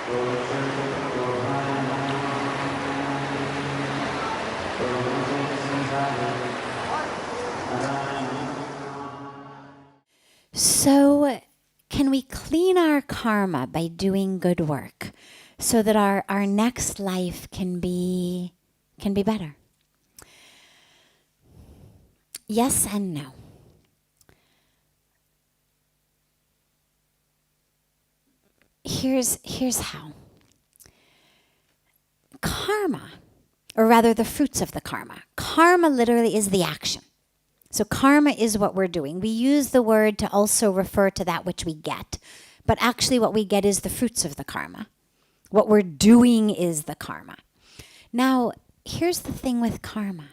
So, can we clean our karma by doing good work so that our next life can be better? Yes and no. Here's how. Karma, or rather the fruits of the karma. Karma literally is the action. So karma is what we're doing. We use the word to also refer to that which we get. But actually what we get is the fruits of the karma. What we're doing is the karma. Now, here's the thing with karma.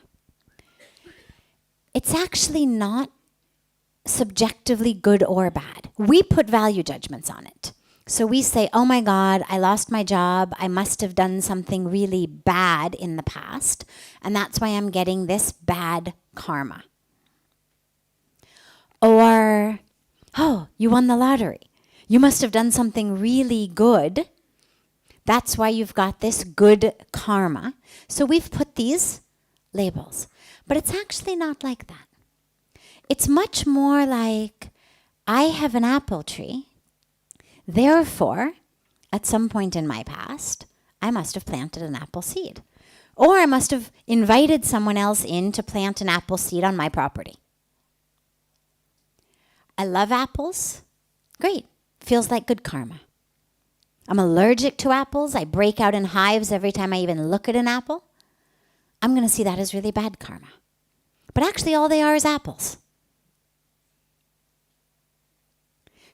It's actually not subjectively good or bad. We put value judgments on it. So we say, oh my God, I lost my job. I must have done something really bad in the past. And that's why I'm getting this bad karma. Or, oh, you won the lottery. You must have done something really good. That's why you've got this good karma. So we've put these labels. But it's actually not like that. It's much more like, I have an apple tree. Therefore, at some point in my past, I must have planted an apple seed. Or I must have invited someone else in to plant an apple seed on my property. I love apples. Great. Feels like good karma. I'm allergic to apples. I break out in hives every time I even look at an apple. I'm going to see that as really bad karma. But actually all they are is apples.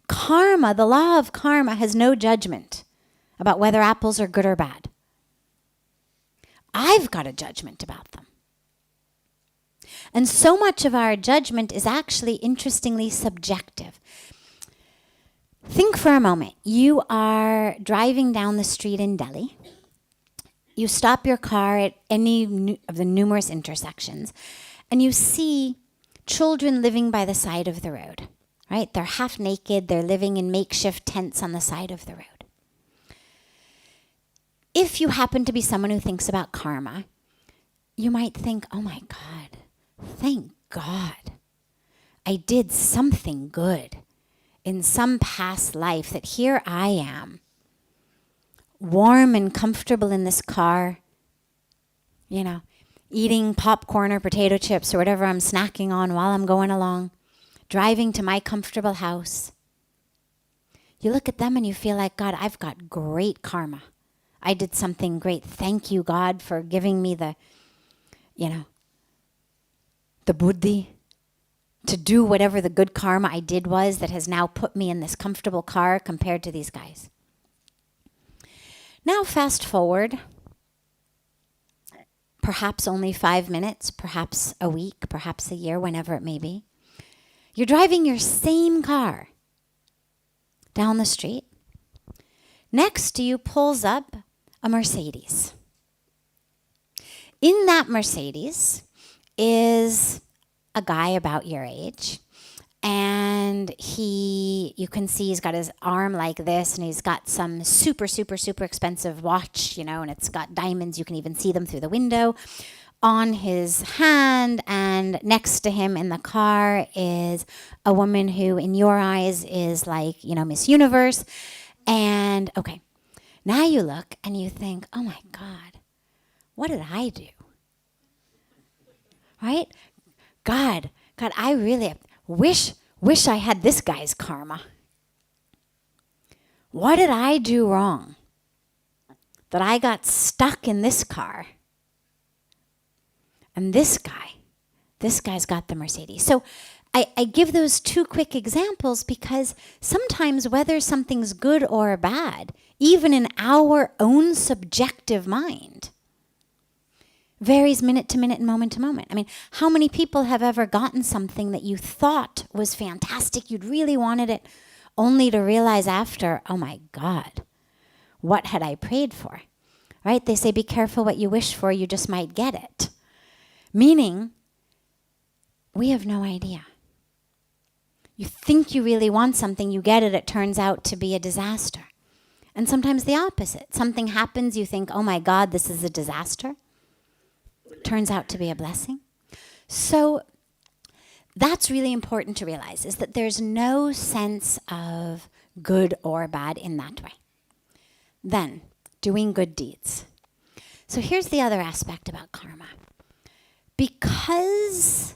Karma, the law of karma, has no judgment about whether apples are good or bad. I've got a judgment about them. And so much of our judgment is actually, interestingly, subjective. Think for a moment. You are driving down the street in Delhi. You stop your car at any of the numerous intersections, and you see children living by the side of the road. Right? They're half naked. They're living in makeshift tents on the side of the road. If you happen to be someone who thinks about karma, you might think, oh my God, thank God I did something good in some past life that here I am, warm and comfortable in this car, eating popcorn or potato chips or whatever I'm snacking on while I'm going along. Driving to my comfortable house. You look at them and you feel like, God, I've got great karma. I did something great. Thank you, God, for giving me the buddhi to do whatever the good karma I did was that has now put me in this comfortable car compared to these guys. Now fast forward, perhaps only 5 minutes, perhaps a week, perhaps a year, whenever it may be. You're driving your same car down the street. Next to you pulls up a Mercedes. In that Mercedes is a guy about your age. And you can see he's got his arm like this, and he's got some super, super, super expensive watch, and it's got diamonds. You can even see them through the window on his hand, and next to him in the car is a woman who in your eyes is like, Miss Universe. And okay, now you look and you think, oh my God, what did I do? Right? God, I really wish I had this guy's karma. What did I do wrong that I got stuck in this car? And this guy's got the Mercedes. So I give those two quick examples because sometimes whether something's good or bad, even in our own subjective mind, varies minute to minute and moment to moment. I mean, how many people have ever gotten something that you thought was fantastic, you'd really wanted it, only to realize after, oh my God, what had I prayed for? Right? They say, be careful what you wish for, you just might get it. Meaning, we have no idea. You think you really want something, you get it, it turns out to be a disaster. And sometimes the opposite. Something happens, you think, oh my God, this is a disaster. Turns out to be a blessing. So that's really important to realize, is that there's no sense of good or bad in that way. Then, doing good deeds. So here's the other aspect about karma. Because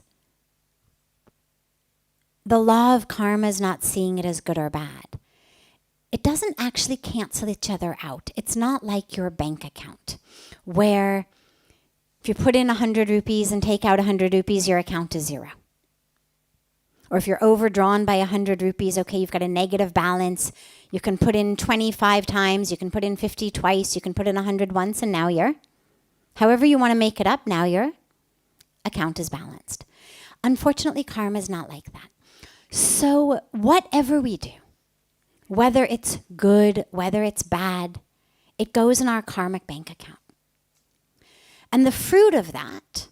the law of karma is not seeing it as good or bad, it doesn't actually cancel each other out. It's not like your bank account, where if you put in 100 rupees and take out 100 rupees, your account is zero. Or if you're overdrawn by 100 rupees, okay, you've got a negative balance. You can put in 25 times, you can put in 50 twice, you can put in 100 once, and now however you want to make it up, now your account is balanced. Unfortunately, karma is not like that. So whatever we do, whether it's good, whether it's bad, it goes in our karmic bank account. And the fruit of that,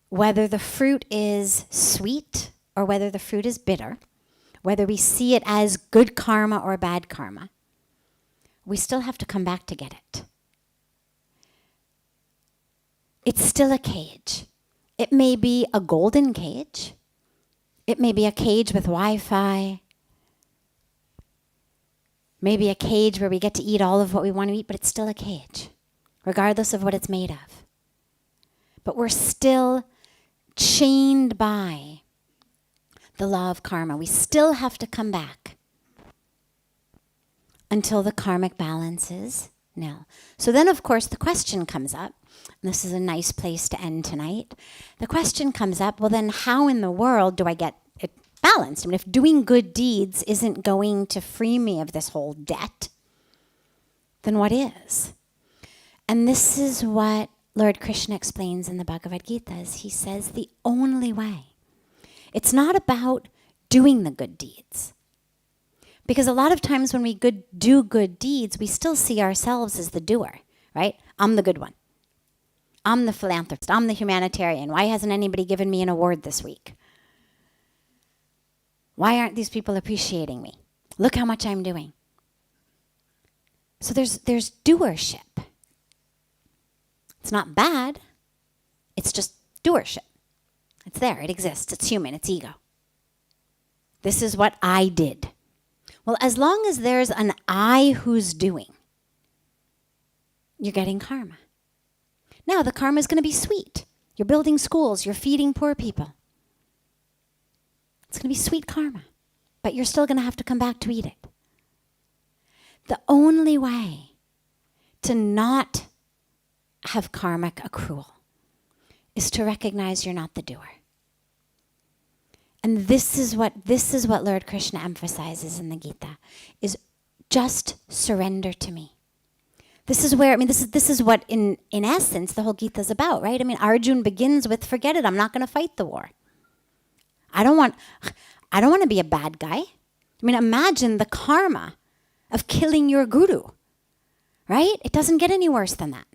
whether the fruit is sweet or whether the fruit is bitter, whether we see it as good karma or bad karma, we still have to come back to get it. It's still a cage. It may be a golden cage. It may be a cage with Wi-Fi. Maybe a cage where we get to eat all of what we want to eat, but it's still a cage, regardless of what it's made of. But we're still chained by the law of karma. We still have to come back until the karmic balance is nil. So then, of course, the question comes up, and this is a nice place to end tonight. The question comes up, well, then how in the world do I get it balanced? I mean, if doing good deeds isn't going to free me of this whole debt, then what is? And this is what Lord Krishna explains in the Bhagavad Gita. He says the only way. It's not about doing the good deeds. Because a lot of times when we do good deeds, we still see ourselves as the doer, right? I'm the good one. I'm the philanthropist. I'm the humanitarian. Why hasn't anybody given me an award this week? Why aren't these people appreciating me? Look how much I'm doing. So there's doership. It's not bad. It's just doership. It's there. It exists. It's human. It's ego. This is what I did. Well, as long as there's an I who's doing, you're getting karma. Now, the karma is going to be sweet. You're building schools. You're feeding poor people. It's going to be sweet karma. But you're still going to have to come back to eat it. The only way to not have karmic accrual is to recognize you're not the doer. And this is what Lord Krishna emphasizes in the Gita, is just surrender to me. This is where, this is what in essence the whole Gita is about, right? Arjun begins with, forget it, I'm not going to fight the war. I don't want to be a bad guy. Imagine the karma of killing your guru, right? It doesn't get any worse than that.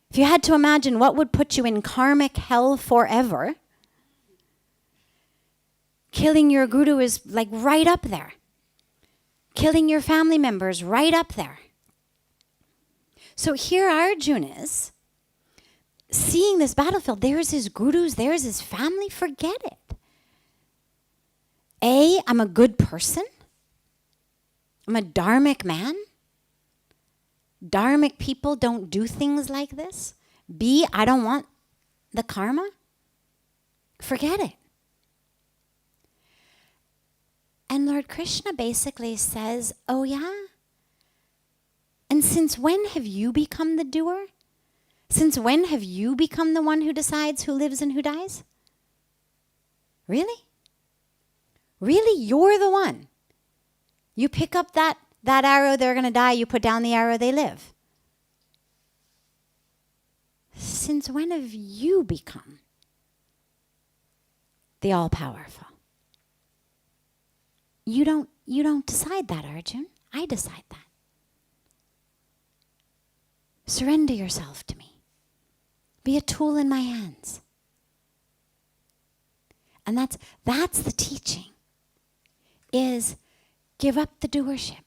If you had to imagine what would put you in karmic hell forever, killing your guru is like right up there. Killing your family members, right up there. So here Arjun is, seeing this battlefield. There's his gurus, there's his family. Forget it. A, I'm a good person. I'm a dharmic man. Dharmic people don't do things like this. B, I don't want the karma. Forget it. And Lord Krishna basically says, oh yeah? And since when have you become the doer? Since when have you become the one who decides who lives and who dies? Really? Really, you're the one. You pick up that arrow, they're going to die. You put down the arrow, they live. Since when have you become the all-powerful? You don't decide that, Arjun. I decide that. Surrender yourself to me. Be a tool in my hands. And that's the teaching, is give up the doership.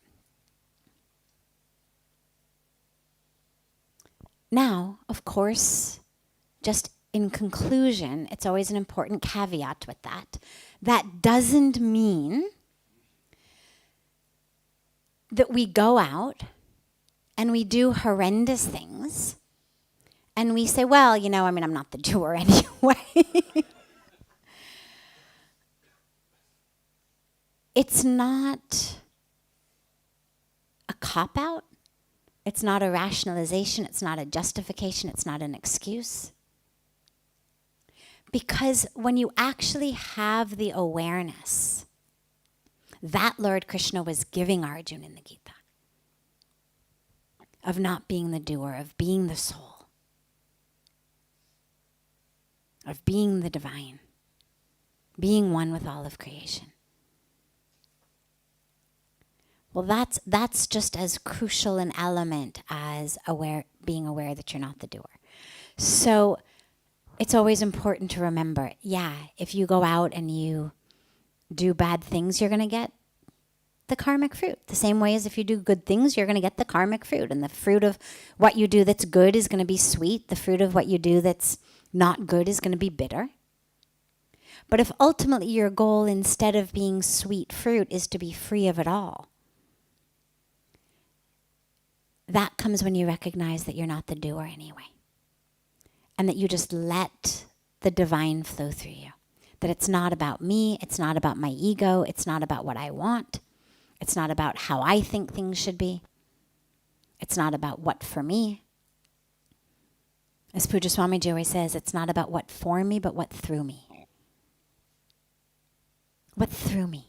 Now, of course, just in conclusion, it's always an important caveat with that. That doesn't mean that we go out and we do horrendous things and we say, well, I'm not the doer anyway. It's not a cop-out. It's not a rationalization. It's not a justification. It's not an excuse. Because when you actually have the awareness that Lord Krishna was giving Arjuna in the Gita, of not being the doer, of being the soul, of being the divine, being one with all of creation. Well, that's just as crucial an element as being aware that you're not the doer. So it's always important to remember, if you go out and you do bad things, you're going to get the karmic fruit. The same way as if you do good things, you're going to get the karmic fruit. And the fruit of what you do that's good is going to be sweet. The fruit of what you do that's not good is going to be bitter. But if ultimately your goal, instead of being sweet fruit, is to be free of it all, that comes when you recognize that you're not the doer anyway. And that you just let the divine flow through you. That it's not about me, it's not about my ego, it's not about what I want, it's not about how I think things should be, it's not about what for me. As Pujya Swamiji always says, it's not about what for me, but what through me. What through me.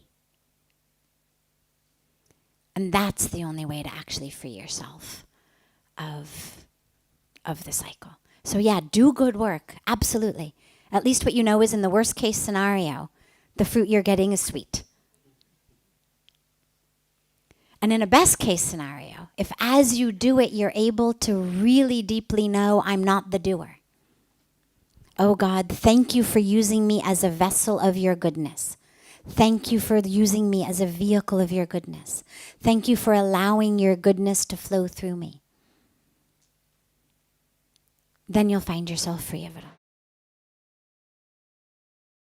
And that's the only way to actually free yourself of the cycle. So do good work, absolutely. At least what you know is in the worst case scenario, the fruit you're getting is sweet. And in a best case scenario, if as you do it, you're able to really deeply know, I'm not the doer. Oh God, thank you for using me as a vessel of your goodness. Thank you for using me as a vehicle of your goodness. Thank you for allowing your goodness to flow through me. Then you'll find yourself free of it all.